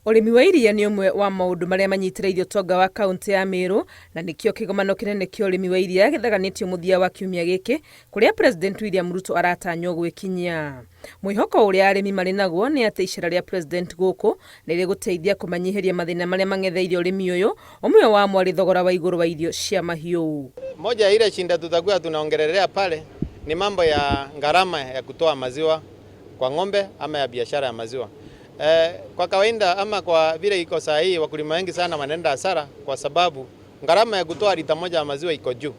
Urimi wa iria ni umwe wa maundu maria manyitiriire utonga wa kaunti ya Meru, na nikio kigomano kinene kia urimi wa iria githaganitio muthia wa kiumia giki kuria President William Ruto aratanywo gwikinyia. Mwihoko uria arimi mari naguo ni ati icera ria President guku ni riguteithia kumanyihiria mathina maria mang'etheire urimi uyu, umwe wa mwari thogora wa iguru wa irio cia mahiu. Moja ya ile shinda tutakuwa tunaongelelea pale ni mambo ya gharama ya kutoa maziwa kwa ng'ombe ama ya biashara ya maziwa. Kwa kawaida ama kwa vile iko saa hii wakulima wengi sana wanaenda hasara kwa sababu gharama ya kutoa lita moja ya maziwa iko juu.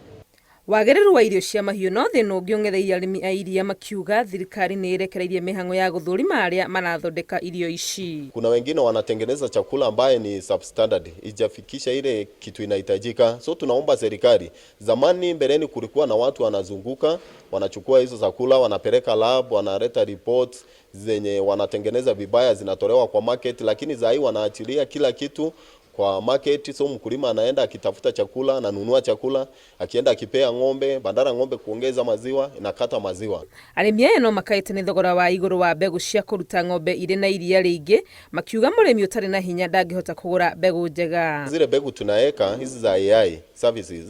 Wagiriru wa irio cia mahiu no thina ungi ung'etheire arimi a iria makiuga thirikari ni irekereirie mihango ya guthurima aria marathondeka irio ici. Kuna wengine wanatengeneza chakula ambaye ni substandard, ijafikisha ile kitu inahitajika. So tunaomba serikali, zamani mbeleni kulikuwa na watu wanazunguka, wanachukua hizo chakula, wanapeleka lab, wanaleta reports zenye wanatengeneza vibaya zinatolewa kwa market, lakini za hii wanaachilia kila kitu kwa market. So mkulima anaenda akitafuta chakula, ananunua chakula, akienda akipea ng'ombe, bandara ng'ombe kuongeza maziwa, inakata maziwa. Arimi aya no makaite ni thogora wa iguru wa mbegu cia kuruta ng'ombe iri na iria ringi, makiuga murimi utari na hinya ndangihota kugura mbegu njega. Zile mbegu tunaweka hizi za AI services,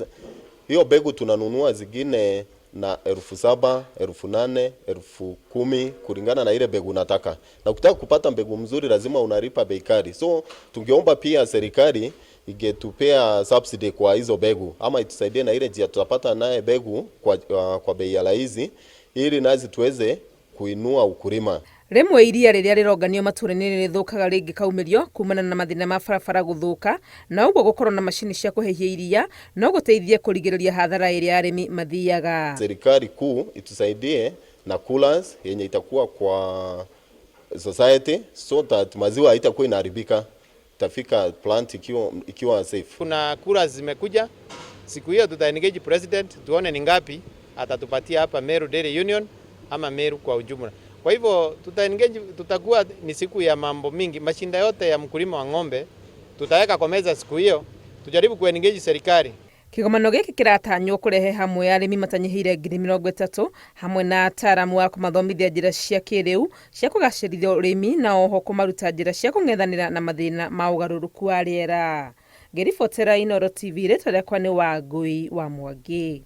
hiyo mbegu tunanunua zingine na 7,000, 8,000, 10,000 kulingana na ile mbegu unataka. Na ukitaka kupata mbegu mzuri lazima unalipa bei kali. So tungeomba pia serikali ingetupea subsidy kwa hizo mbegu, ama itusaidie na ile njia tutapata naye mbegu kwa bei ya rahisi ili nazi tuweze kuinua ukulima. Rimwe iria riria rironganio matura-ini ni rithukaga ringi kaumirio kumana na mathina ma barabara guthuka, na uguo gukorwo na mashini cia kuhehia iria no guteithie kurigiriria hathara iria arimi mathiaga. Serikali kuu itusaidie na coolers yenye itakuwa kwa society so that maziwa haitakuwa inaharibika, itafika plant ikiwa safe. Kuna coolers zimekuja, siku hiyo engage president tuone ni ngapi atatupatia hapa Meru Dairy Union ama Meru kwa ujumla. Kwa hivyo tutakuwa ni siku ya mambo mingi, mashinda yote ya mkulima wa ng'ombe tutaweka kwa meza siku hiyo, tujaribu kuengage serikali. Kigomano giki kiratanywo kurehe hamwe arimi matanyihire 30,000 hamwe na ataramu wa kumathomithia njira cia kiriu cia kugacirithia urimi na oho kumaruta njira cia kung'ethanira na mathina ma ugaruruku wa riera. Ngiribotera Inooro TV, ritwa riakwa ni Wangui wa Mwangi.